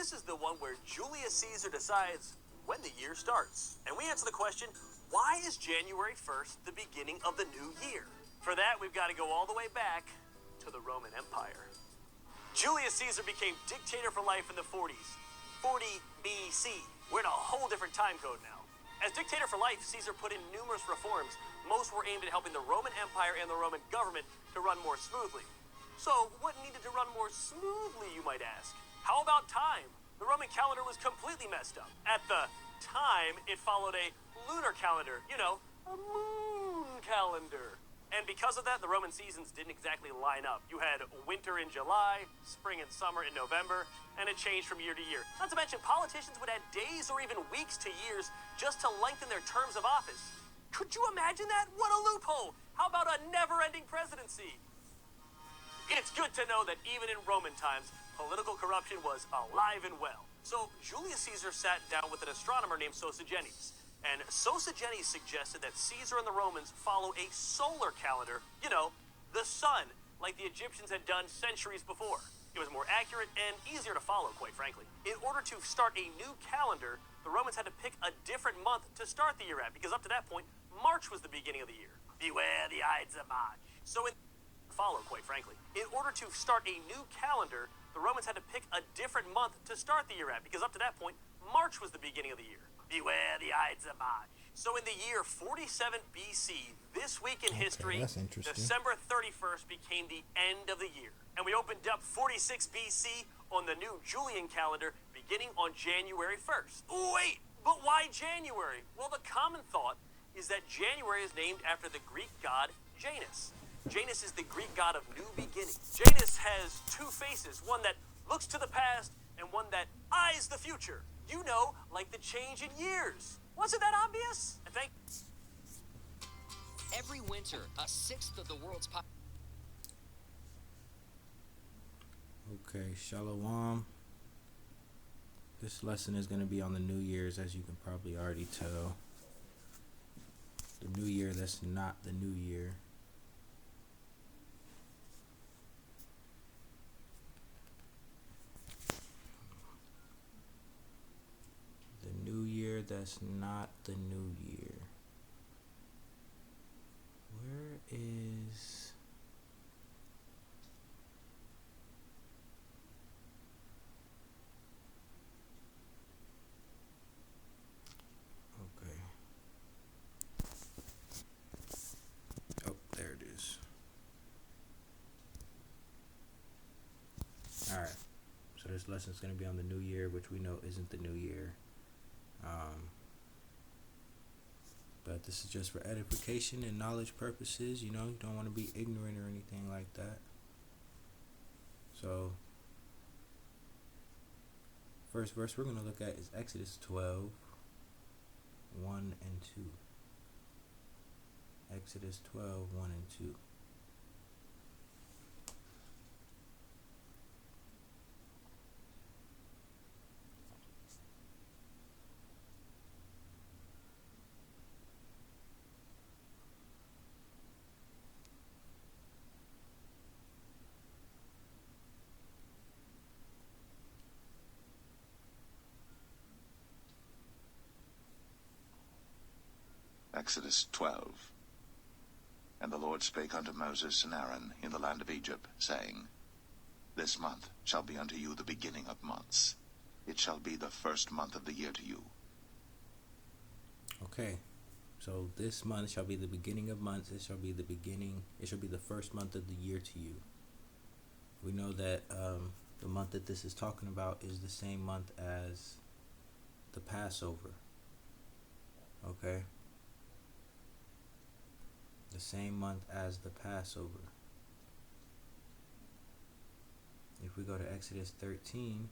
This is the one where Julius Caesar decides when the year starts. And we answer the question, why is January 1st the beginning of the new year? For that, we've got to go all the way back to the Roman Empire. Julius Caesar became dictator for life in the 40s. 40 BC. We're in a whole different time code now. As dictator for life, Caesar put in numerous reforms. Most were aimed at helping the Roman Empire and the Roman government to run more smoothly. So, what needed to run more smoothly, you might ask? How about time? The Roman calendar was completely messed up. At the time, it followed a lunar calendar, you know, a moon calendar. And because of that, the Roman seasons didn't exactly line up. You had winter in July, spring and summer in November, and it changed from year to year. Not to mention, politicians would add days or even weeks to years just to lengthen their terms of office. Could you imagine that? What a loophole! How about a never-ending presidency? It's good to know that even in Roman times, political corruption was alive and well. So Julius Caesar sat down with an astronomer named Sosigenes. And Sosigenes suggested that Caesar and the Romans follow a solar calendar, you know, the sun, like the Egyptians had done centuries before. It was more accurate and easier to follow, quite frankly. In order to start a new calendar, the Romans had to pick a different month to start the year at, because up to that point, March was the beginning of the year. Beware the Ides of March. So in follow, quite frankly. In order to start a new calendar, the Romans had to pick a different month to start the year at, because up to that point, March was the beginning of the year. Beware the Ides of March. So in the year 47 BC, this week in history, December 31st became the end of the year. And we opened up 46 BC on the new Julian calendar, beginning on January 1st. Wait, but why January? Well, the common thought is that January is named after the Greek god Janus. Janus is the Greek god of new beginnings. Janus has two faces, one that looks to the past and one that eyes the future. You know, like the change in years. Wasn't that obvious? And every winter, a sixth of the world's Okay, Shalom. This lesson is going to be on the New Year's, as you can probably already tell. The New Year that's not the New Year. The New Year that's not the New Year. Where is... Okay. Oh, there it is. Alright. So this lesson is going to be on the New Year, which we know isn't the New Year. But this is just for edification and knowledge purposes. You know, you don't want to be ignorant or anything like that. So, first verse we're going to look at is Exodus 12, 1 and 2. Exodus 12, 1 and 2. Exodus 12. And the Lord spake unto Moses and Aaron in the land of Egypt, saying, This month shall be unto you the beginning of months. It shall be the first month of the year to you. Okay, so this month shall be the beginning of months. It shall be the first month of the year to you. We know that the month that this is talking about is the same month as the Passover. Okay? The same month as the Passover. If we go to Exodus 13,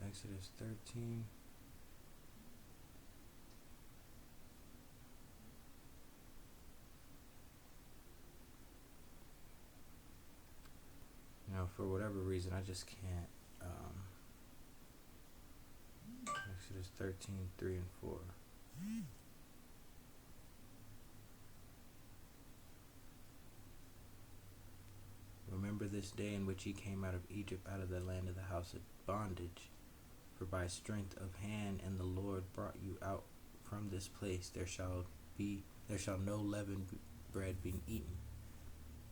Exodus 13. Now, for whatever reason, I just can't. Exodus 13, 3 and 4. this day in which ye came out of Egypt, out of the land of the house of bondage. For by strength of hand and the Lord brought you out from this place. There shall no leavened bread be eaten.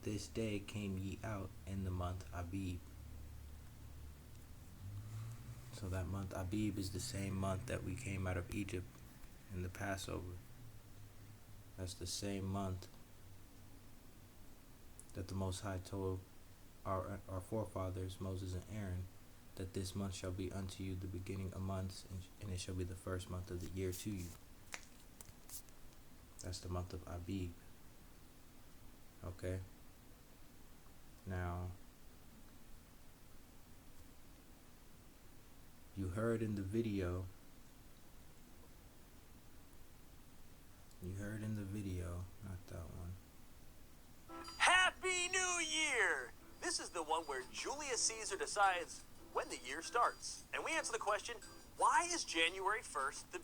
This day came ye out in the month Abib. So that month Abib is the same month that we came out of Egypt in the Passover. That's the same month that the Most High told our forefathers, Moses and Aaron, that this month shall be unto you the beginning of months, and it shall be the first month of the year to you. That's the month of Abib. Okay? Now, you heard in the video, not that one. Happy New Year! This is the one where Julius Caesar decides when the year starts. And we answer the question, why is January 1st the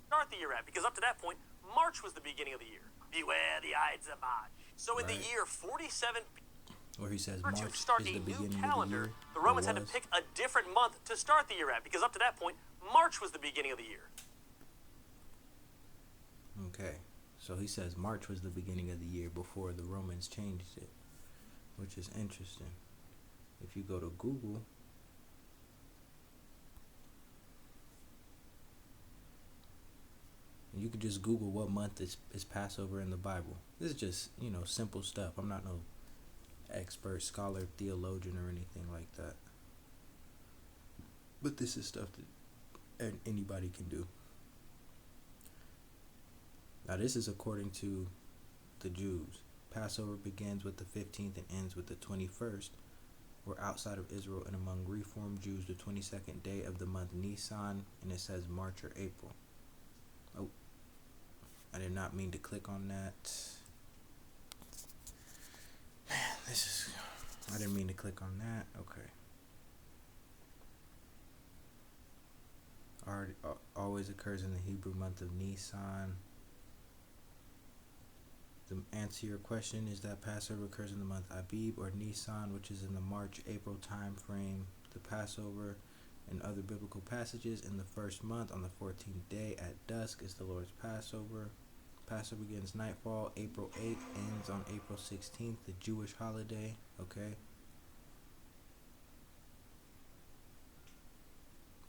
start the year at? Because up to that point, March was the beginning of the year. Beware the Ides of March. So in the year 47 where he says March to start is a the new beginning calendar, of the year. the Romans had to pick a different month to start the year at, because up to that point, March was the beginning of the year. Okay, so he says March was the beginning of the year before the Romans changed it, which is interesting. If you go to Google, you could just Google what month is Passover in the Bible. This is just, simple stuff. I'm not no expert, scholar, theologian, or anything like that. But this is stuff that anybody can do. Now, this is according to the Jews. Passover begins with the 15th and ends with the 21st. We're outside of Israel and among Reformed Jews, the 22nd day of the month Nisan, and it says March or April. Oh, I did not mean to click on that. Man, I didn't mean to click on that. Okay. Always occurs in the Hebrew month of Nisan. The answer to your question is that Passover occurs in the month Abib or Nisan, which is in the March-April time frame. The Passover and other biblical passages in the first month on the 14th day at dusk is the Lord's Passover. Passover begins nightfall, April 8th, ends on April 16th, the Jewish holiday. Okay.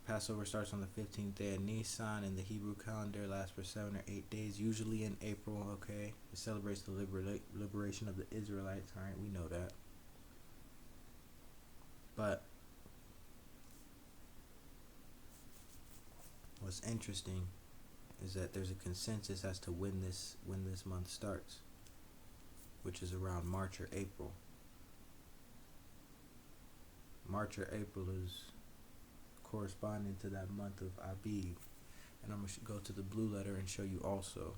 Passover starts on the 15th day of Nisan in the Hebrew calendar, lasts for 7 or 8 days, usually in April, okay? It celebrates the liberation of the Israelites, alright? We know that. But what's interesting is that there's a consensus as to when this month starts, which is around March or April. March or April is corresponding to that month of Abib, and I'm going to go to the blue letter and show you also.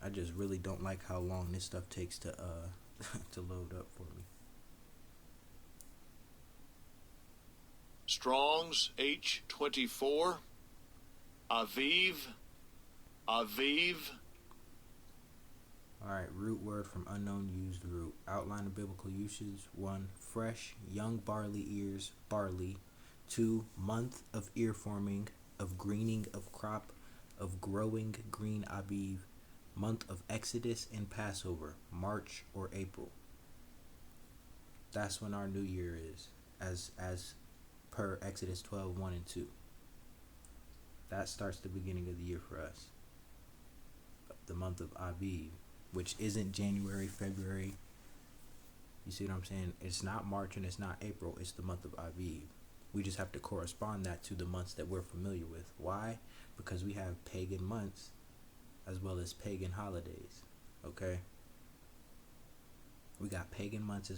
I just really don't like how long this stuff takes to to load up for me. Strong's H24 Aviv. Alright, root word from unknown used root. Outline of biblical usage. 1. Fresh, young barley ears, barley. 2. Month of ear forming, of greening of crop, of growing green Aviv. Month of Exodus and Passover, March or April. That's when our new year is, as per Exodus 12:1 and 2. That starts the beginning of the year for us. The month of Aviv, which isn't January, February. You see what I'm saying? It's not March and it's not April. It's the month of Aviv. We just have to correspond that to the months that we're familiar with. Why? Because we have pagan months as well as pagan holidays. Okay? We got pagan months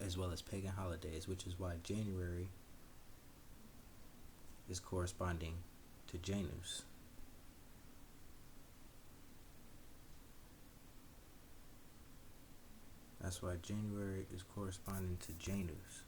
as well as pagan holidays, which is why January is corresponding to Janus. That's why January is corresponding to Janus.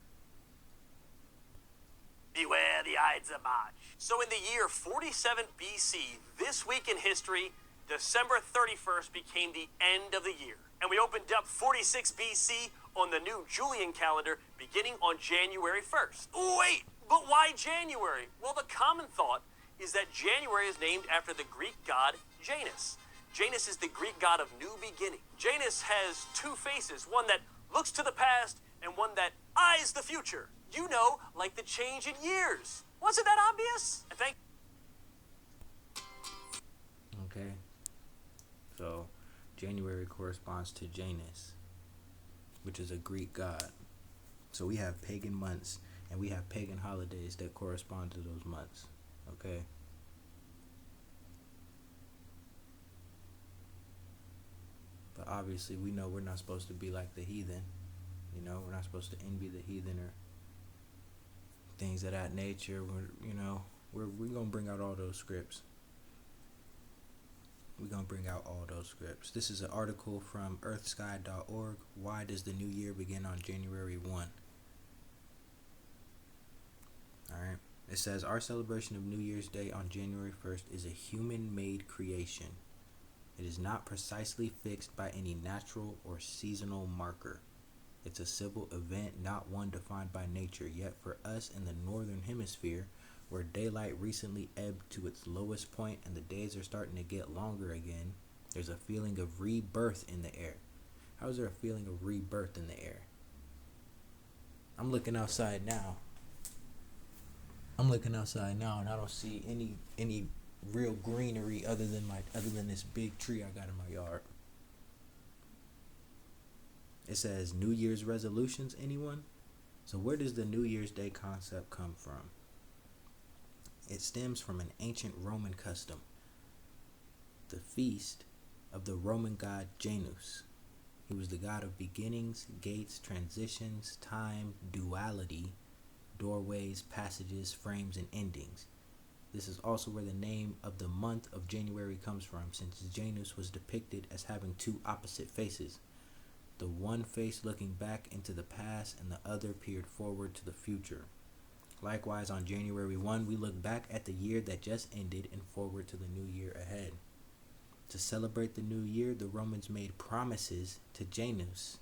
Beware the Ides of March. So in the year 47 BC, this week in history, December 31st became the end of the year, and we opened up 46 BC on the new Julian calendar beginning on January 1st. Wait, but why January? Well, the common thought is that January is named after the Greek god Janus. Janus is the Greek god of new beginning. Janus has two faces, one that looks to the past and one that eyes the future. You know, like the change in years. Wasn't that obvious? And thank Okay. So, January corresponds to Janus, which is a Greek god. So we have pagan months and we have pagan holidays that correspond to those months. Okay. But obviously we know we're not supposed to be like the heathen. You know, we're not supposed to envy the heathen or things of that nature. We're gonna bring out all those scripts. We're gonna bring out all those scripts. This is an article from earthsky.org. Why does the new year begin on January 1? Alright. It says, our celebration of New Year's Day on January 1st is a human-made creation. It is not precisely fixed by any natural or seasonal marker. It's a civil event, not one defined by nature. Yet for us in the northern hemisphere, where daylight recently ebbed to its lowest point and the days are starting to get longer again, there's a feeling of rebirth in the air. How is there a feeling of rebirth in the air? I'm looking outside now and I don't see any real greenery other than this big tree I got in my yard. It says New Year's resolutions, anyone? So where does the New Year's Day concept come from? It stems from an ancient Roman custom, the feast of the Roman god Janus. He was the god of beginnings, gates, transitions, time, duality, doorways, passages, frames, and endings. This is also where the name of the month of January comes from, since Janus was depicted as having two opposite faces. The one face looking back into the past and the other peered forward to the future. Likewise, on January 1, we look back at the year that just ended and forward to the new year ahead. To celebrate the new year, the Romans made promises to Janus.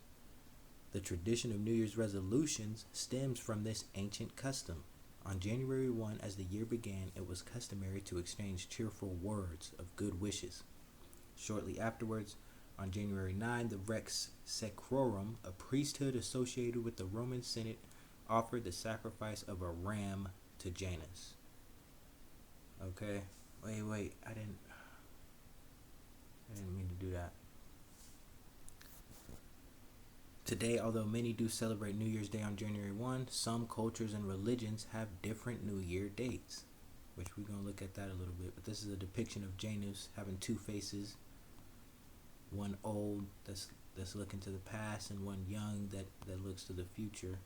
The tradition of New Year's resolutions stems from this ancient custom. On January 1, as the year began, it was customary to exchange cheerful words of good wishes. Shortly afterwards, on January 9, the Rex Sacrorum, a priesthood associated with the Roman Senate, offered the sacrifice of a ram to Janus. Okay. Wait. I didn't mean to do that. Today, although many do celebrate New Year's Day on January 1, some cultures and religions have different New Year dates, which we're going to look at that a little bit. But this is a depiction of Janus having two faces, one old that's looking to the past and one young that looks to the future.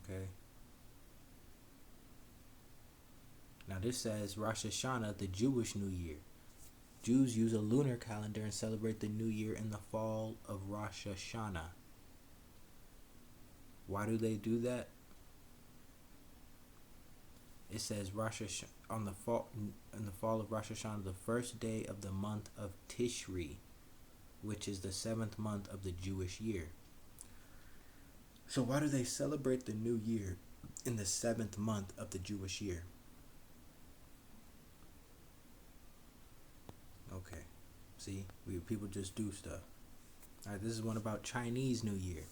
Okay. Now this says Rosh Hashanah, the Jewish New Year. Jews use a lunar calendar and celebrate the New Year in the fall of Rosh Hashanah. Why do they do that? It says in the fall of Rosh Hashanah, the first day of the month of Tishri, which is the 7th month of the Jewish year. So why do they celebrate the New Year in the 7th month of the Jewish year? Okay, see, people just do stuff. Alright, this is one about Chinese New Year.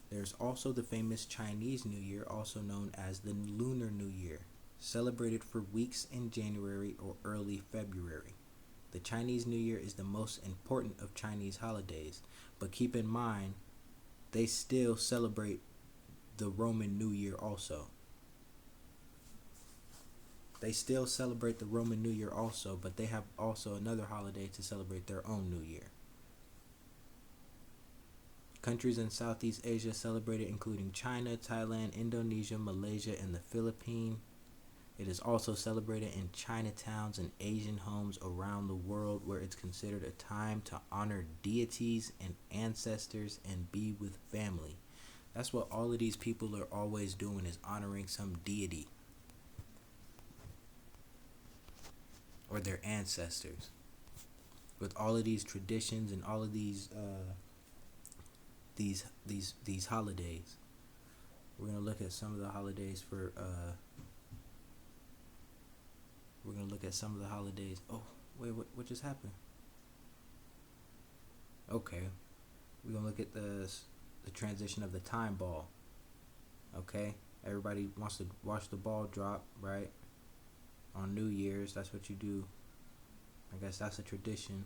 There's also the famous Chinese New Year, also known as the Lunar New Year, celebrated for weeks in January or early February. The Chinese New Year is the most important of Chinese holidays, but keep in mind, they still celebrate the Roman New Year also. They still celebrate the Roman New Year also, but they have also another holiday to celebrate their own New Year. Countries in Southeast Asia celebrate it, including China, Thailand, Indonesia, Malaysia, and the Philippines. It is also celebrated in Chinatowns and Asian homes around the world, where it's considered a time to honor deities and ancestors and be with family. That's what all of these people are always doing, is honoring some deity or their ancestors. With all of these traditions and all of these holidays. We're gonna look at some of the holidays for Oh, wait, what just happened? Okay. We're gonna look at the transition of the time ball. Okay? Everybody wants to watch the ball drop, right? On New Year's, that's what you do. I guess that's a tradition.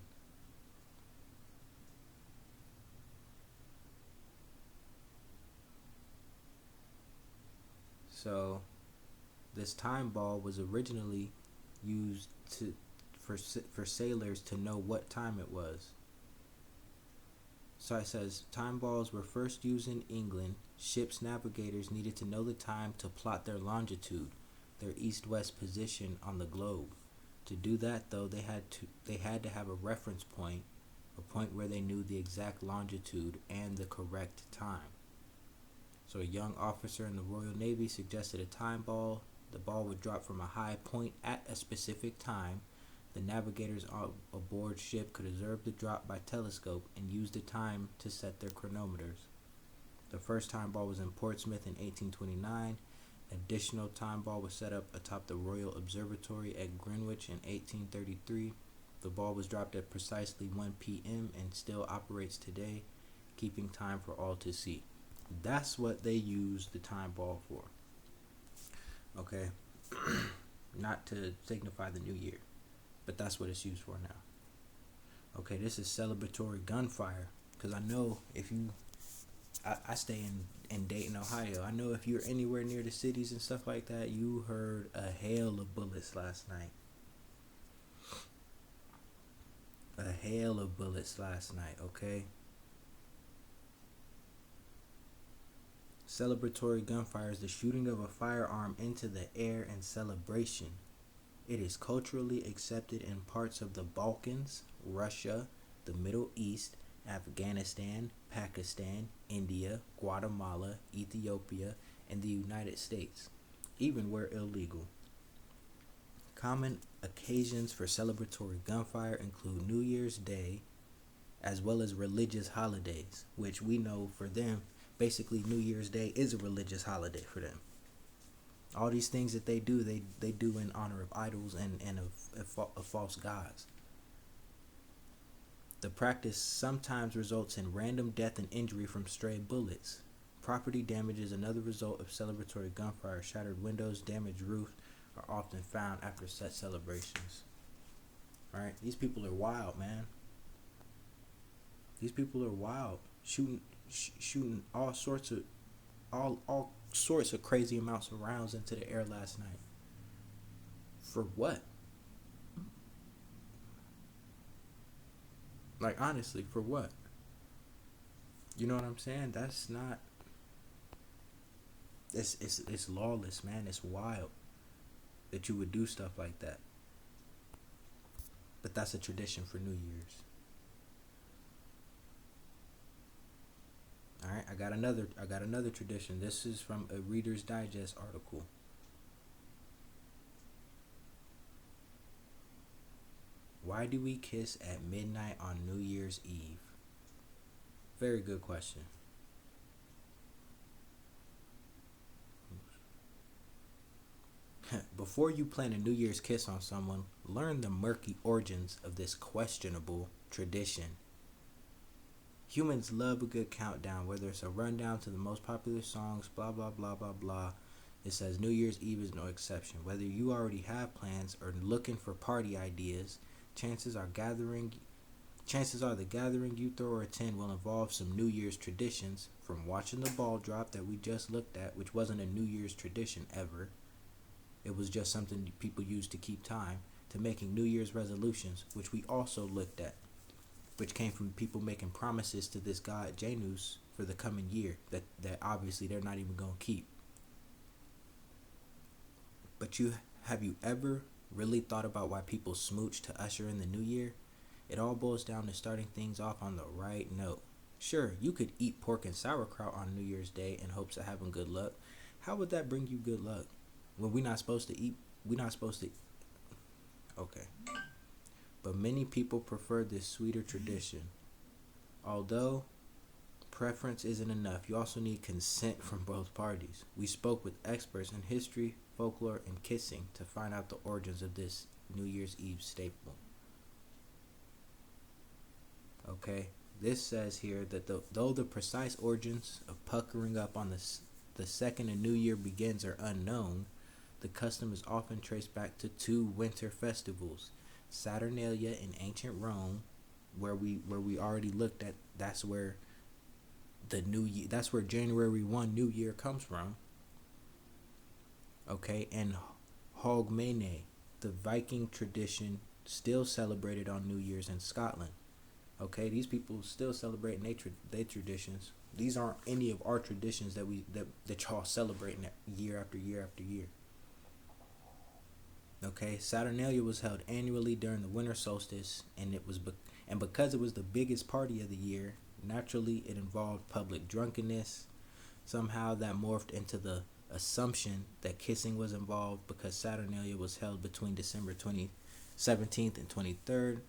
So, this time ball was originally used for sailors to know what time it was. So it says, time balls were first used in England. Ships' navigators needed to know the time to plot their longitude, their east-west position on the globe. To do that, though, they had to have a reference point, a point where they knew the exact longitude and the correct time. So a young officer in the Royal Navy suggested a time ball. The ball would drop from a high point at a specific time. The navigators aboard ship could observe the drop by telescope and use the time to set their chronometers. The first time ball was in Portsmouth in 1829. Additional time ball was set up atop the Royal Observatory at Greenwich in 1833. The ball was dropped at precisely 1 p.m. and still operates today, keeping time for all to see. That's what they use the time ball for. Okay? Not to signify the new year, but that's what it's used for now. Okay, this is celebratory gunfire. Because I know if you... I stay in Dayton, Ohio. I know if you're anywhere near the cities and stuff like that, you heard a hail of bullets last night. A hail of bullets last night, okay? Celebratory gunfire is the shooting of a firearm into the air in celebration. It is culturally accepted in parts of the Balkans, Russia, the Middle East, Afghanistan, Pakistan, India, Guatemala, Ethiopia, and the United States, even where illegal. Common occasions for celebratory gunfire include New Year's Day, as well as religious holidays, which we know for them, basically New Year's Day is a religious holiday for them. All these things that they do, they do in honor of idols and of false gods. The practice sometimes results in random death and injury from stray bullets. Property damage is another result of celebratory gunfire. Shattered windows, damaged roofs are often found after such celebrations. Alright, these people are wild, man. These people are wild, shooting all sorts of crazy amounts of rounds into the air last night. For what? Like, honestly, for what? You know what I'm saying? That's not... It's lawless, man. It's wild that you would do stuff like that. But that's a tradition for New Year's. Alright, I got another tradition. This is from a Reader's Digest article. Why do we kiss at midnight on New Year's Eve? Very good question. Before you plan a New Year's kiss on someone, learn the murky origins of this questionable tradition. Humans love a good countdown, whether it's a rundown to the most popular songs, blah, blah, blah, blah, blah. It says New Year's Eve is no exception. Whether you already have plans or looking for party ideas, chances are the gathering you throw or attend will involve some New Year's traditions, from watching the ball drop that we just looked at, which wasn't a New Year's tradition ever. It was just something people used to keep time, to making New Year's resolutions, which we also looked at, which came from people making promises to this god Janus for the coming year that obviously they're not even going to keep. But have you ever really thought about why people smooch to usher in the new year? It all boils down to starting things off on the right note. Sure, you could eat pork and sauerkraut on New Year's Day in hopes of having good luck. How would that bring you good luck? When we're not supposed to eat, we're not supposed to. Okay. But many people prefer this sweeter tradition. Although preference isn't enough, you also need consent from both parties. We spoke with experts in history, folklore, and kissing to find out the origins of this New Year's Eve staple. Okay, this says here that though the precise origins of puckering up on the second a new year begins are unknown, the custom is often traced back to two winter festivals, Saturnalia in ancient Rome, where we already looked at. That's where the new year. That's where January 1 New Year comes from. Okay, and Hogmanay, the Viking tradition, still celebrated on New Year's in Scotland. Okay, these people still celebrating their traditions. These aren't any of our traditions that y'all celebrating year after year after year. Okay, Saturnalia was held annually during the winter solstice, and because it was the biggest party of the year, naturally it involved public drunkenness. Somehow that morphed into the assumption that kissing was involved because Saturnalia was held between December 17th and 23rd.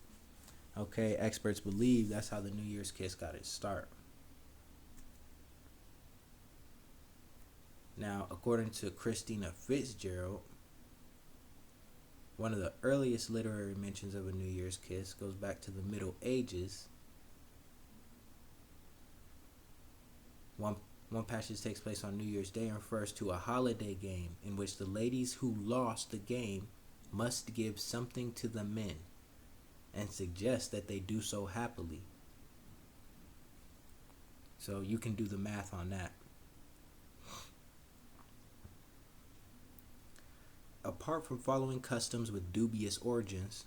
Okay, experts believe that's how the New Year's kiss got its start. Now, according to Christina Fitzgerald, one of the earliest literary mentions of a New Year's kiss goes back to the Middle Ages. One passage takes place on New Year's Day and refers to a holiday game in which the ladies who lost the game must give something to the men and suggest that they do so happily. So you can do the math on that. Apart from following customs with dubious origins,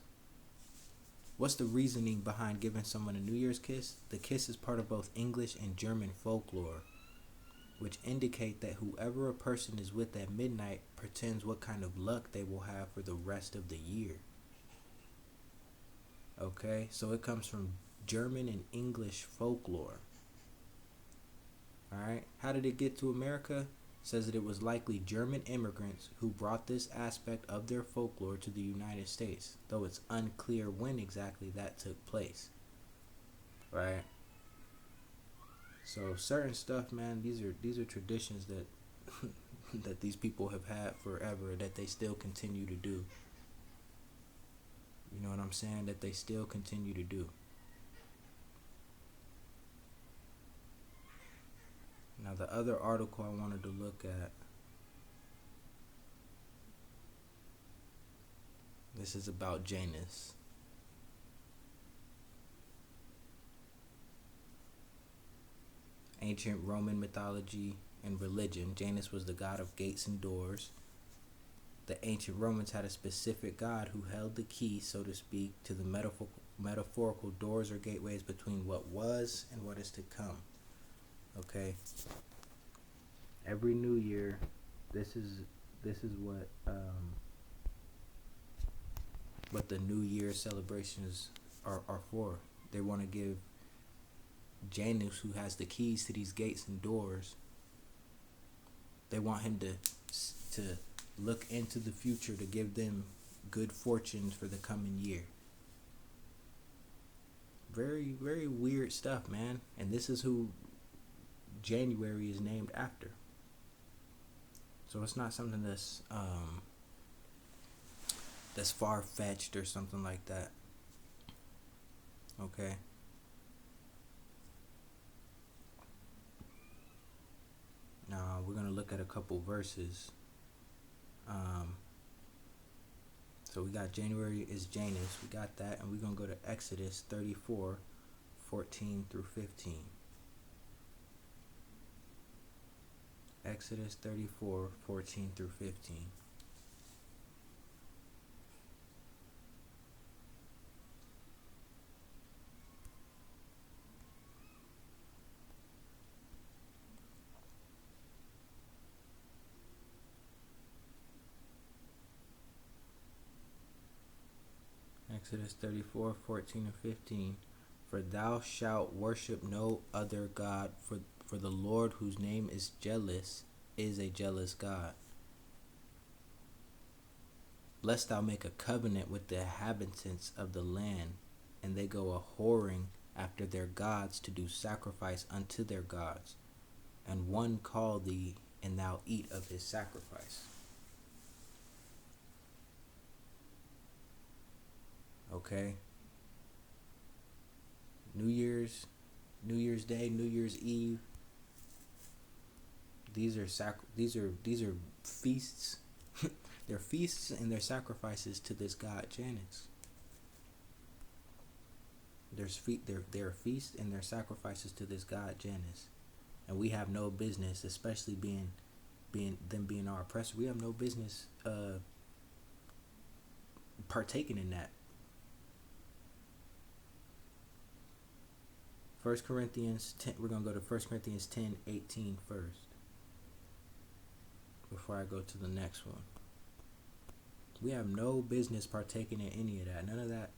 what's the reasoning behind giving someone a New Year's kiss? The kiss is part of both English and German folklore, which indicate that whoever a person is with at midnight pretends what kind of luck they will have for the rest of the year. Okay, so it comes from German and English folklore. Alright, how did it get to America? It says that it was likely German immigrants who brought this aspect of their folklore to the United States, though it's unclear when exactly that took place. Right? So certain stuff, man, these are traditions that that these people have had forever that they still continue to do. You know what I'm saying? That they still continue to do. Now, the other article I wanted to look at, this is about Janus. Ancient Roman mythology and religion, Janus was the god of gates and doors. The ancient Romans had a specific god who held the key, so to speak, to the metaphorical doors or gateways between what was and what is to come. Okay. Every New Year, this is what the New Year celebrations are for. They want to give Janus, who has the keys to these gates and doors, they want him to look into the future to give them good fortunes for the coming year. Very, very weird stuff, man. And this is who January is named after. So it's not something that's far-fetched or something like that. Okay. Now we're gonna look at a couple verses. So we got January is Janus, we got that, and we're gonna go to Exodus 34:14 through 15. Exodus 34:14 through 15. Exodus 34:14 and 15. For thou shalt worship no other God, for the Lord whose name is jealous is a jealous God. Lest thou make a covenant with the inhabitants of the land, and they go a whoring after their gods to do sacrifice unto their gods, and one call thee, and thou eat of his sacrifice. Okay. New Year's Day, New Year's Eve. These are feasts. They're feasts and they're sacrifices to this god Janus. They're feasts and they're sacrifices to this god Janus, and we have no business, especially being our oppressor. We have no business partaking in that. 1 Corinthians 10. We're gonna go to 1 Corinthians 10:18 first, before I go to the next one. We have no business partaking in any of that. None of that.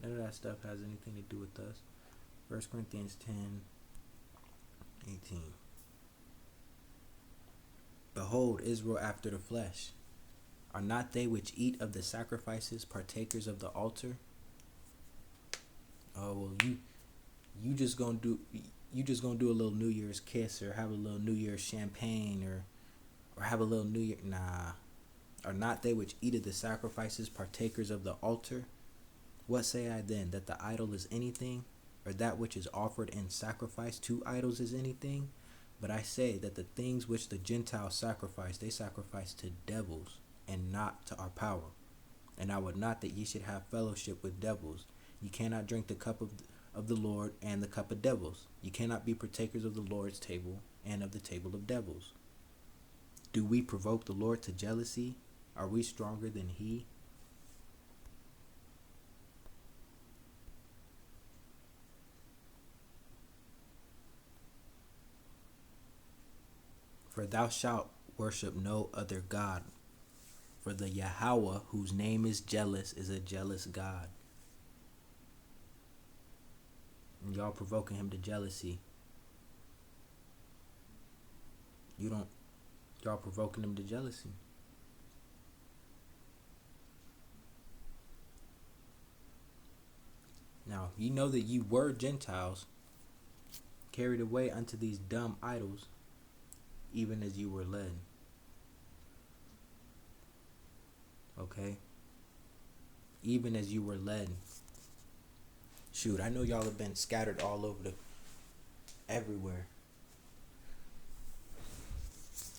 None of that stuff has anything to do with us. 1 Corinthians 10:18. Behold, Israel after the flesh. Are not they which eat of the sacrifices partakers of the altar? Oh well, you just gonna do a little New Year's kiss, or have a little New Year's champagne, or have a little New Year. Nah. Are not they which eat of the sacrifices partakers of the altar? What say I then, that the idol is anything, or that which is offered in sacrifice to idols is anything? But I say that the things which the Gentiles sacrifice, they sacrifice to devils, and not to our power. And I would not that ye should have fellowship with devils. You cannot drink the cup of the Lord and the cup of devils. You cannot be partakers of the Lord's table and of the table of devils. Do we provoke the Lord to jealousy? Are we stronger than he? For thou shalt worship no other God. For the Yahweh, whose name is jealous, is a jealous God. And y'all provoking him to jealousy. Y'all provoking him to jealousy. Now, you know that you were Gentiles, carried away unto these dumb idols, even as you were led. Okay? Even as you were led. Shoot, I know y'all have been scattered all over everywhere.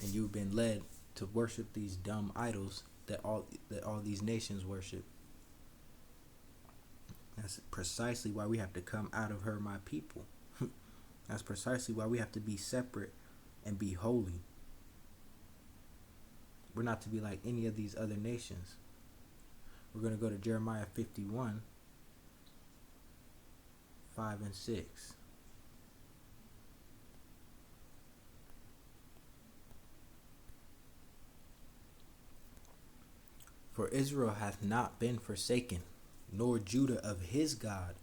And you've been led to worship these dumb idols that all these nations worship. That's precisely why we have to come out of her, my people. That's precisely why we have to be separate and be holy. We're not to be like any of these other nations. We're going to go to Jeremiah 51, 5 and 6. For Israel hath not been forsaken, nor Judah of his God,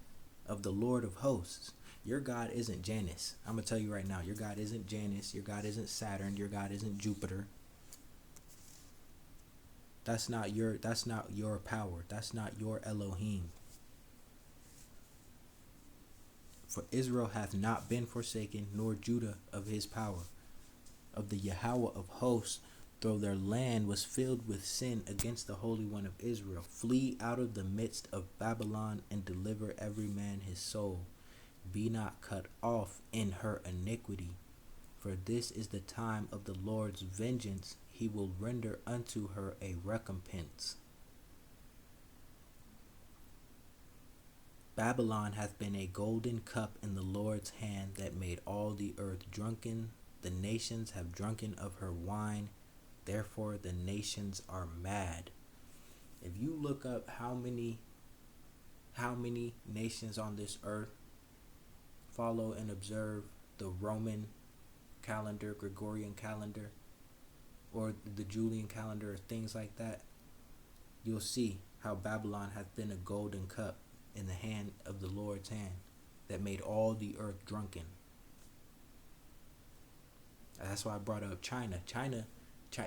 of the Lord of hosts. Your God isn't Janus. I'm going to tell you right now, your God isn't Janus, your God isn't Saturn, your God isn't Jupiter. That's not your power. That's not your Elohim. For Israel hath not been forsaken, nor Judah of his power. Of the Yahweh of hosts, though their land was filled with sin against the Holy One of Israel. Flee out of the midst of Babylon, and deliver every man his soul. Be not cut off in her iniquity. For this is the time of the Lord's vengeance. He will render unto her a recompense. Babylon hath been a golden cup in the Lord's hand, that made all the earth drunken. The nations have drunken of her wine. Therefore the nations are mad. If you look up how many nations on this earth follow and observe the Roman calendar, Gregorian calendar, or the Julian calendar, or things like that, you'll see how Babylon hath been a golden cup in the hand of the Lord's hand that made all the earth drunken. That's why I brought up China. China,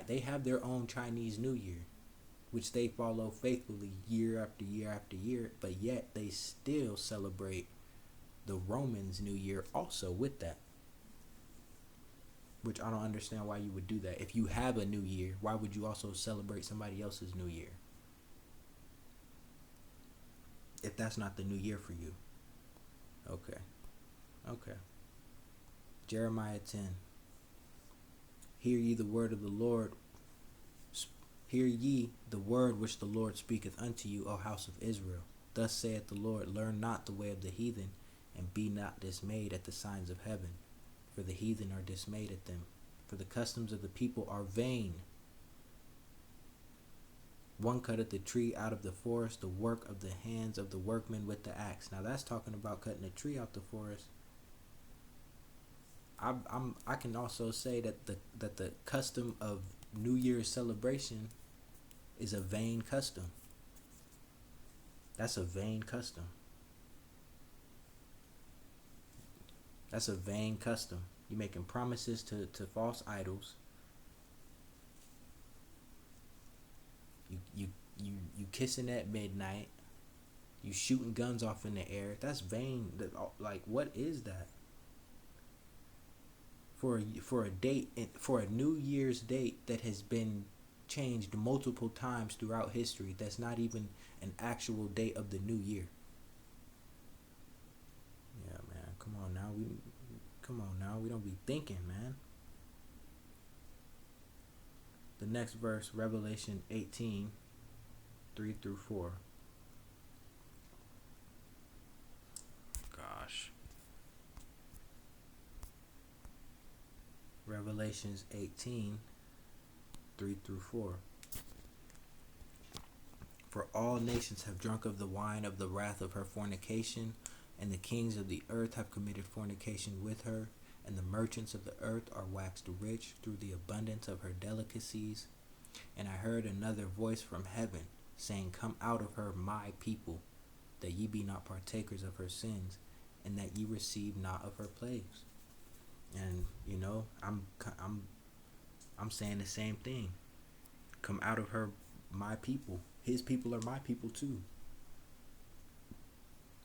they have their own Chinese New Year, which they follow faithfully year after year after year, but yet they still celebrate the Romans' New Year also with that. Which I don't understand why you would do that. If you have a New Year, why would you also celebrate somebody else's New Year? If that's not the New Year for you. Okay. Jeremiah 10. Hear ye the word of the Lord. Hear ye the word which the Lord speaketh unto you, O house of Israel. Thus saith the Lord, learn not the way of the heathen, and be not dismayed at the signs of heaven. For the heathen are dismayed at them. For the customs of the people are vain. One cutteth the tree out of the forest, the work of the hands of the workmen with the axe. Now that's talking about cutting a tree out the forest. I can also say that the custom of New Year's celebration is a vain custom. That's a vain custom. That's a vain custom. You're making promises to false idols. You kissing at midnight. You shooting guns off in the air. That's vain. Like, what is that? For a date, for a New Year's date that has been changed multiple times throughout history, that's not even an actual date of the new year. Yeah, man. Come on now. We don't be thinking, man. The next verse, Revelation 18, 3-4. Gosh. Revelations 18, 3-4. For all nations have drunk of the wine of the wrath of her fornication, and the kings of the earth have committed fornication with her, and the merchants of the earth are waxed rich through the abundance of her delicacies. And I heard another voice from heaven, saying, Come out of her, my people, that ye be not partakers of her sins, and that ye receive not of her plagues. And you know, I'm saying the same thing. Come out of her, my people. His people are my people too.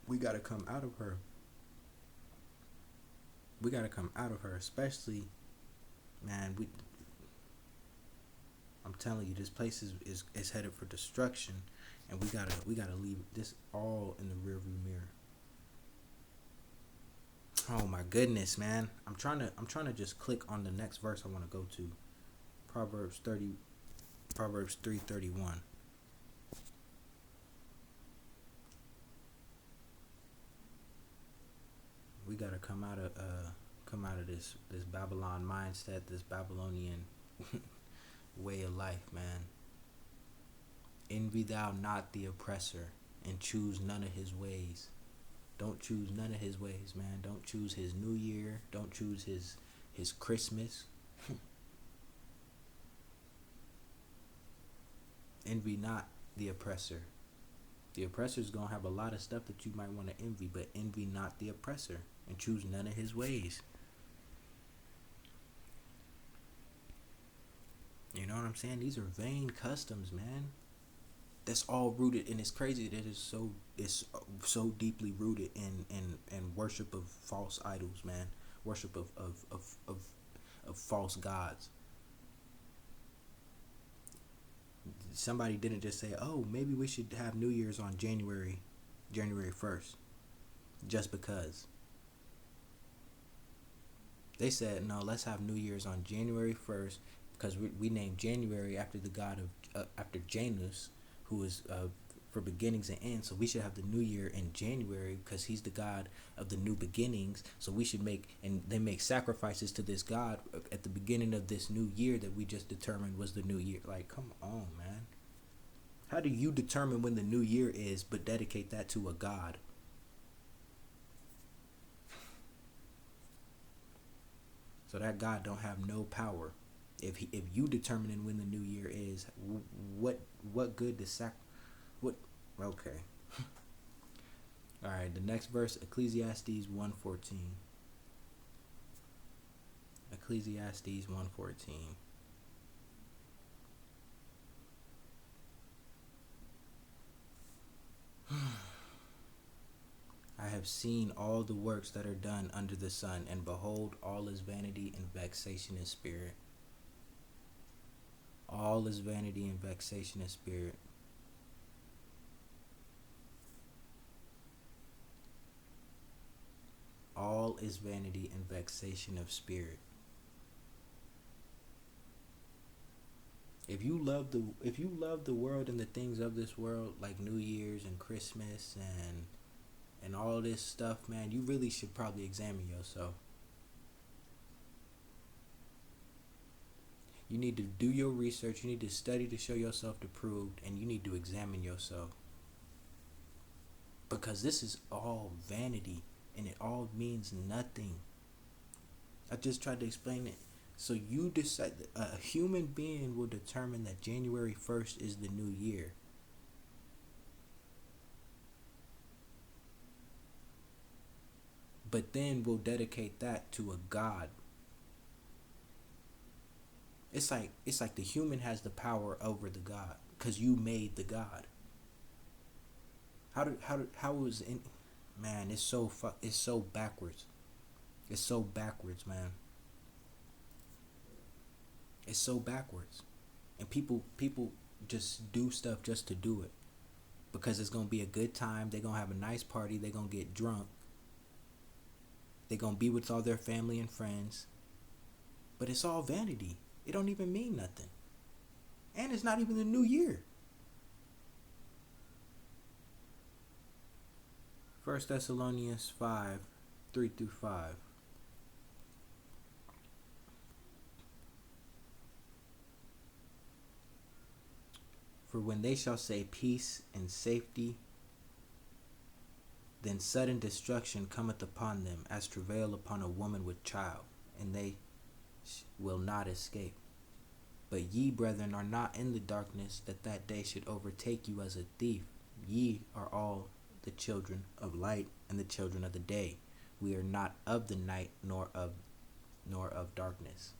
We gotta come out of her. We gotta come out of her, especially, man. I'm telling you, this place is headed for destruction, and we gotta leave this all in the rearview mirror. Oh my goodness, man! I'm trying to just click on the next verse I want to go to. Proverbs 3:31. We gotta come out of this Babylon mindset, this Babylonian way of life, man. Envy thou not the oppressor, and choose none of his ways. Don't choose none of his ways, man. Don't choose his New Year. Don't choose his Christmas. Envy not the oppressor. The oppressor's gonna have a lot of stuff that you might want to envy, but envy not the oppressor, and choose none of his ways. You know what I'm saying? These are vain customs, man. That's all rooted, and it's crazy that it's so deeply rooted in worship of false idols, man. Worship of false gods. Somebody didn't just say, "Oh, maybe we should have New Year's on January 1st," just because. They said, "No, let's have New Year's on January 1st because we named January after the god of after Janus, who is for beginnings and ends. So we should have the New Year in January because he's the god of the new beginnings. So we should make sacrifices to this god at the beginning of this new year that we just determined was the new year." Like, come on, man. How do you determine when the new year is but dedicate that to a god? So that god don't have no power. If you determining when the new year is, what good to what? Okay. All right, the next verse, Ecclesiastes 1:14. Ecclesiastes 1:14. I have seen all the works that are done under the sun, and behold, all is vanity and vexation in spirit. All is vanity and vexation in spirit. All is vanity and vexation of spirit. If you love the world and the things of this world, like New Year's and Christmas and all this stuff, man, you really should probably examine yourself. You need to do your research. You need to study to show yourself approved, and you need to examine yourself. Because this is all vanity, and it all means nothing. I just tried to explain it. So you decide, a human being will determine that January 1st is the new year. But then we'll dedicate that to a god. It's like the human has the power over the god, because you made the god. How is in, man? It's so backwards. It's so backwards, man. It's so backwards, and people just do stuff just to do it, because it's gonna be a good time. They're gonna have a nice party. They're gonna get drunk. They're gonna be with all their family and friends. But it's all vanity. It don't even mean nothing. And it's not even the new year. 1 Thessalonians 5:3-5. For when they shall say peace and safety, then sudden destruction cometh upon them, as travail upon a woman with child, and they will not escape. But ye, brethren, are not in the darkness, that that day should overtake you as a thief. Ye are all the children of light and the children of the day. We are not of the night, nor of darkness.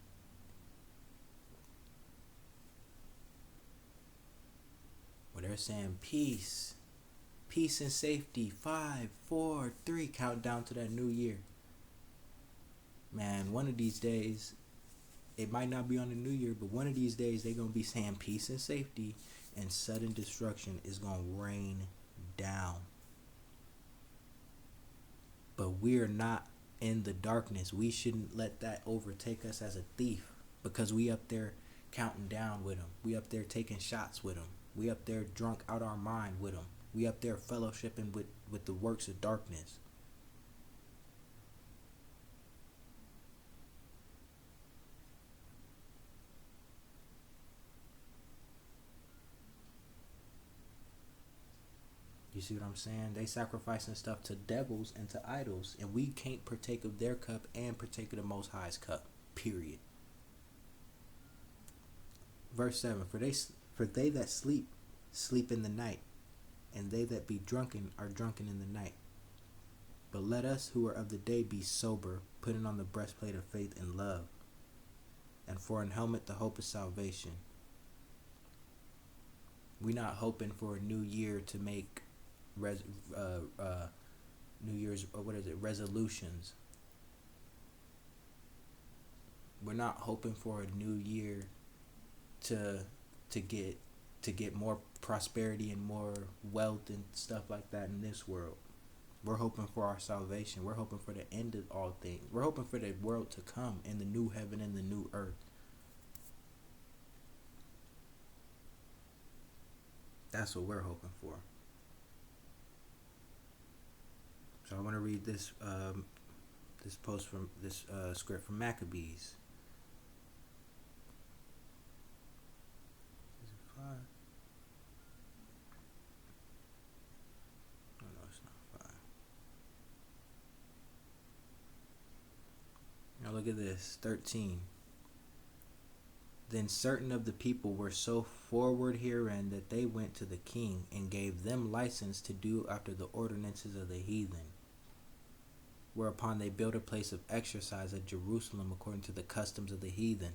Where they're saying peace and safety, 5, 4, 3, count down to that new year. Man, one of these days, it might not be on the new year, but one of these days they're going to be saying peace and safety, and sudden destruction is going to rain down. But we're not in the darkness. We shouldn't let that overtake us as a thief, because we up there counting down with them. We up there taking shots with them. We up there drunk out our mind with them. We up there fellowshipping with the works of darkness. You see what I'm saying? They sacrificing stuff to devils and to idols, and we can't partake of their cup and partake of the Most High's cup. Period. Verse 7, For they that sleep in the night, and they that be drunken are drunken in the night. But let us who are of the day be sober, putting on the breastplate of faith and love, and for an helmet the hope of salvation. We're not hoping for a new year to make New Year's, or resolutions. We're not hoping for a new year to get more prosperity and more wealth and stuff like that in this world. We're hoping for our salvation. We're hoping for the end of all things. We're hoping for the world to come in the new heaven and the new earth. That's what we're hoping for. So I want to read this post from this script from Maccabees. Is it 5? Oh no, it's not 5. Now look at this, 13. Then certain of the people were so forward herein that they went to the king and gave them license to do after the ordinances of the heathen. Whereupon they built a place of exercise at Jerusalem according to the customs of the heathen,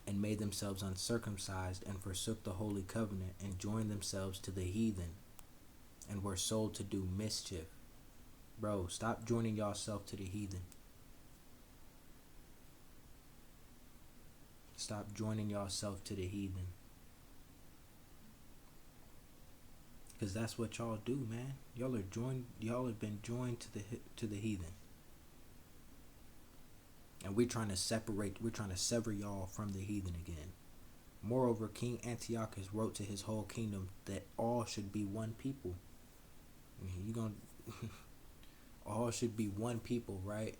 and made themselves uncircumcised, and forsook the holy covenant, and joined themselves to the heathen, and were sold to do mischief. Bro, stop joining yourself to the heathen. Stop joining yourself to the heathen. Because that's what y'all do, man. Y'all have been joined to the heathen. And we're trying to sever y'all from the heathen again. Moreover, King Antiochus wrote to his whole kingdom that all should be one people. All should be one people, right?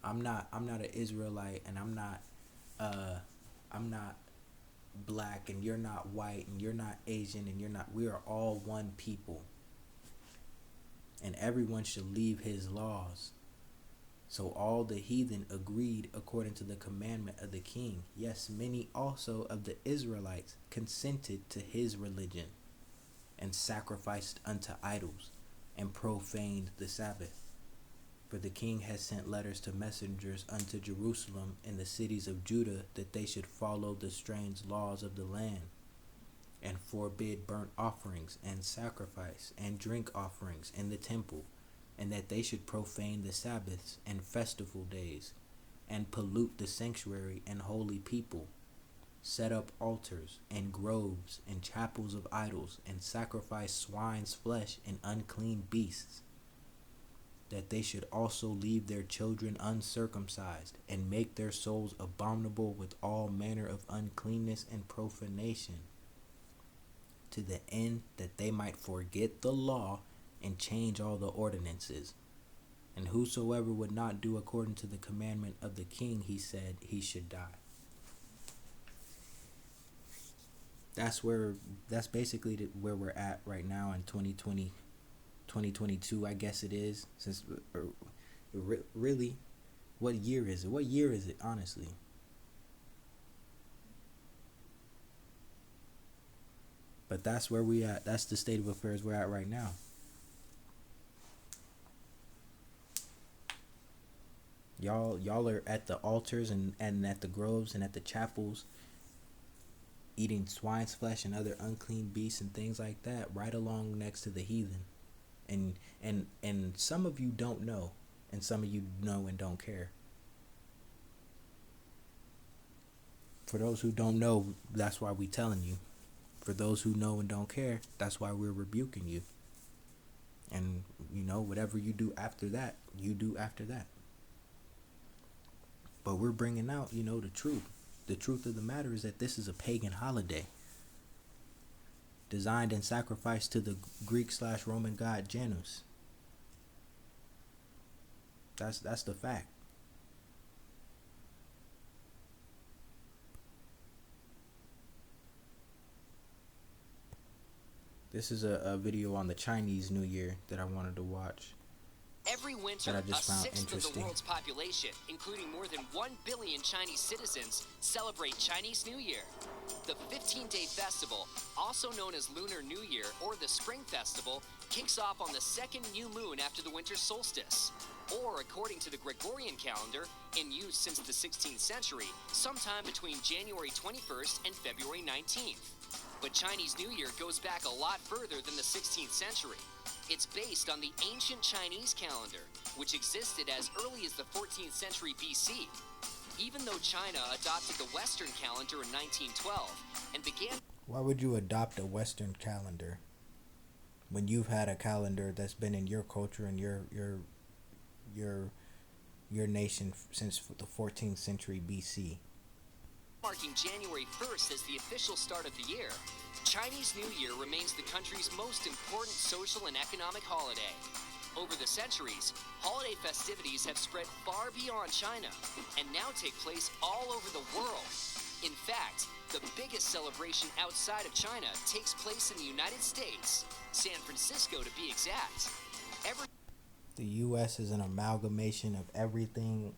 I'm not an Israelite, and I'm not black, and you're not white, and you're not Asian, and you're not. We are all one people, and everyone should leave his laws. So all the heathen agreed according to the commandment of the king. Yes, many also of the Israelites consented to his religion, and sacrificed unto idols, and profaned the Sabbath. For the king has sent letters to messengers unto Jerusalem and the cities of Judah, that they should follow the strange laws of the land, and forbid burnt offerings and sacrifice and drink offerings in the temple, and that they should profane the Sabbaths and festival days, and pollute the sanctuary and holy people, set up altars and groves and chapels of idols, and sacrifice swine's flesh and unclean beasts, that they should also leave their children uncircumcised, and make their souls abominable with all manner of uncleanness and profanation, to the end that they might forget the law and change all the ordinances. And whosoever would not do according to the commandment of the king, he said, he should die. That's basically where we're at right now in 2020. 2022, I guess it is. Since really, what year is it? What year is it, honestly? But that's where we at. That's the state of affairs we're at right now. Y'all are at the altars and at the groves and at the chapels, eating swine's flesh and other unclean beasts and things like that, right along next to the heathen. And some of you don't know, and some of you know and don't care. For those who don't know, that's why we telling you. For those who know and don't care, that's why we're rebuking you. And whatever you do after that, you do after that. But we're bringing out, the truth. The truth of the matter is that this is a pagan holiday, designed and sacrificed to the Greek/Roman god Janus. That's the fact. This is a video on the Chinese New Year that I wanted to watch. Every winter, that I just a found sixth of the interesting. world's population, including more than 1 billion Chinese citizens, celebrate Chinese New Year. The 15-day festival, also known as Lunar New Year or the Spring Festival, kicks off on the second new moon after the winter solstice, or according to the Gregorian calendar, in use since the 16th century, sometime between January 21st and February 19th. But Chinese New Year goes back a lot further than the 16th century. It's based on the ancient Chinese calendar, which existed as early as the 14th century BC. Even though China adopted the Western calendar in 1912 and began... Why would you adopt a Western calendar when you've had a calendar that's been in your culture and your nation since the 14th century BC? Marking January 1st as the official start of the year, Chinese New Year remains the country's most important social and economic holiday. Over the centuries, holiday festivities have spread far beyond China and now take place all over the world. In fact, the biggest celebration outside of China takes place in the United States, San Francisco to be exact. The U.S. is an amalgamation of everything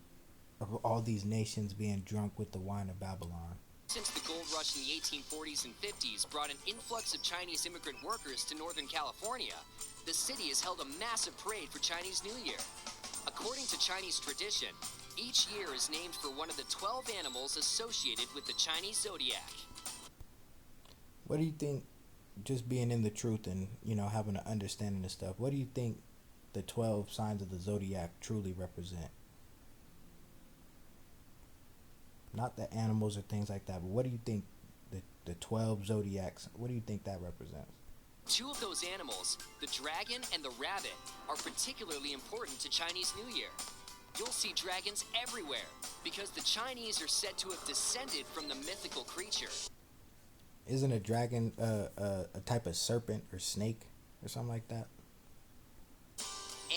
of all these nations being drunk with the wine of Babylon. Since the gold rush in the 1840s and 50s brought an influx of Chinese immigrant workers to Northern California, the city has held a massive parade for Chinese New Year. According to Chinese tradition, each year is named for one of the 12 animals associated with the Chinese zodiac. What do you think, just being in the truth and, having an understanding of stuff, what do you think the 12 signs of the zodiac truly represent? Not the animals or things like that, but what do you think the 12 zodiacs, what do you think that represents? Two of those animals, the dragon and the rabbit, are particularly important to Chinese New Year. You'll see dragons everywhere because the Chinese are said to have descended from the mythical creature. Isn't a dragon a type of serpent or snake or something like that?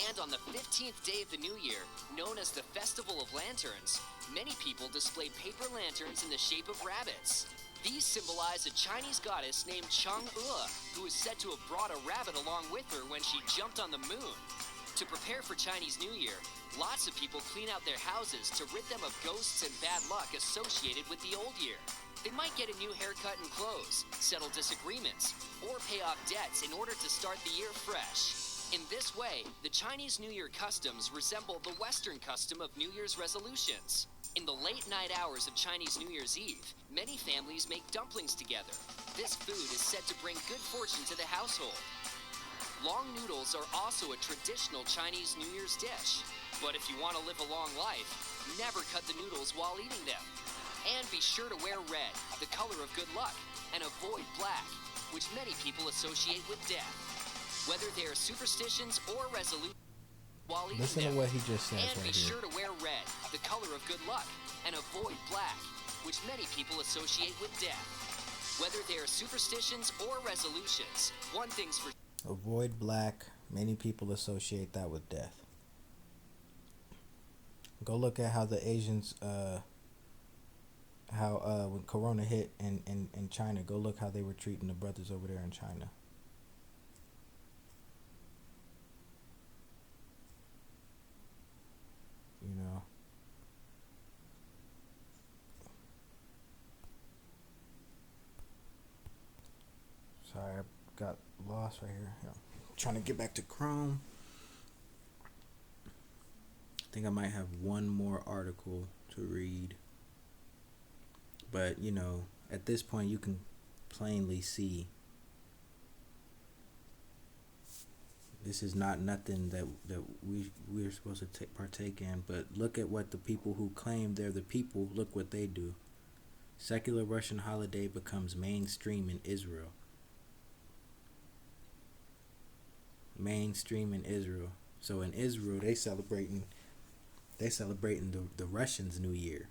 And on the 15th day of the New Year, known as the Festival of Lanterns, many people display paper lanterns in the shape of rabbits. These symbolize a Chinese goddess named Chang'e, who is said to have brought a rabbit along with her when she jumped on the moon. To prepare for Chinese New Year, lots of people clean out their houses to rid them of ghosts and bad luck associated with the old year. They might get a new haircut and clothes, settle disagreements, or pay off debts in order to start the year fresh. In this way, the Chinese New Year customs resemble the Western custom of New Year's resolutions. In the late night hours of Chinese New Year's Eve, many families make dumplings together. This food is said to bring good fortune to the household. Long noodles are also a traditional Chinese New Year's dish. But if you want to live a long life, never cut the noodles while eating them. And be sure to wear red, the color of good luck, and avoid black, which many people associate with death. Whether they are superstitions or resolutions, while eating Listen them. to what he just said And right be here. sure to wear red, the color of good luck, and avoid black, which many people associate with death. Whether they are superstitions or resolutions, one thing's for Avoid black. Many people associate that with death. Go look at how the Asians, when Corona hit in China, go look how they were treating the brothers over there in China. You know. Sorry, I got lost right here. Yeah. Trying to get back to Chrome. I think I might have one more article to read. But, at this point you can plainly see this is not nothing that we're supposed to partake in. But look at what the people who claim they're the people, look what they do. Secular Russian holiday becomes mainstream in Israel. Mainstream in Israel. So in Israel, they celebrating the Russians' New Year.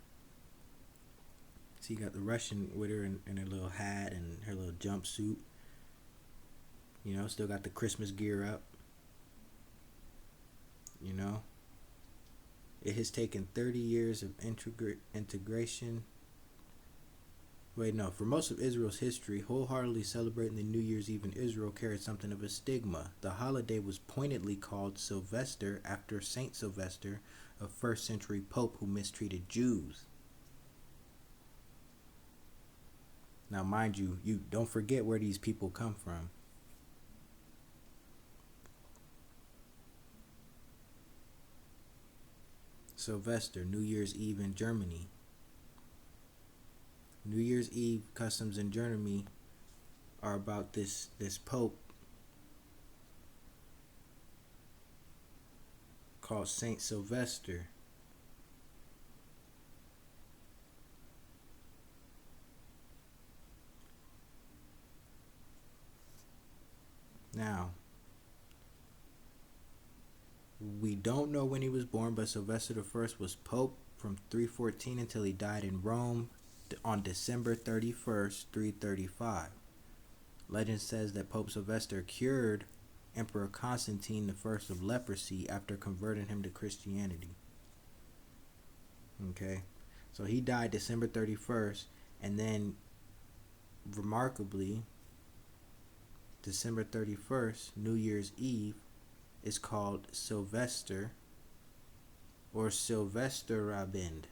So you got the Russian with her in her little hat and her little jumpsuit. Still got the Christmas gear up. It has taken 30 years of integration. Wait, no. For most of Israel's history, wholeheartedly celebrating the New Year's Eve in Israel carried something of a stigma. The holiday was pointedly called Sylvester after Saint Sylvester, a 1st century pope who mistreated Jews. Now, mind you don't forget where these people come from. Sylvester, New Year's Eve in Germany. New Year's Eve customs in Germany are about this pope called Saint Sylvester. Now, we don't know when he was born, but Sylvester I was pope from 314 until he died in Rome on December 31st, 335. Legend says that Pope Sylvester cured Emperor Constantine I of leprosy after converting him to Christianity. Okay, so he died December 31st, and then remarkably, December 31st, New Year's Eve, is called Sylvester, or Sylvester Rabend.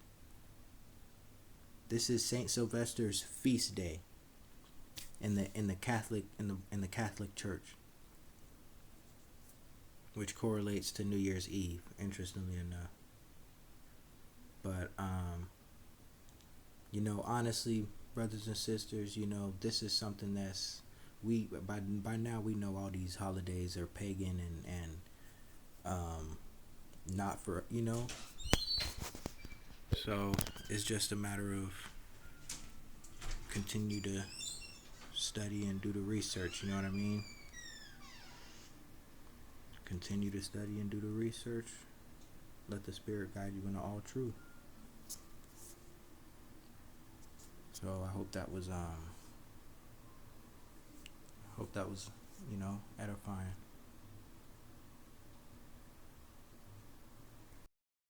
This is Saint Sylvester's feast day in the Catholic Church, which correlates to New Year's Eve, interestingly enough. But honestly, brothers and sisters, this is something that's by now we know all these holidays are pagan and not for so it's just a matter of continue to study and do the research, you know what I mean? Continue to study and do the research. Let the Spirit guide you into all truth. So I hope that was edifying.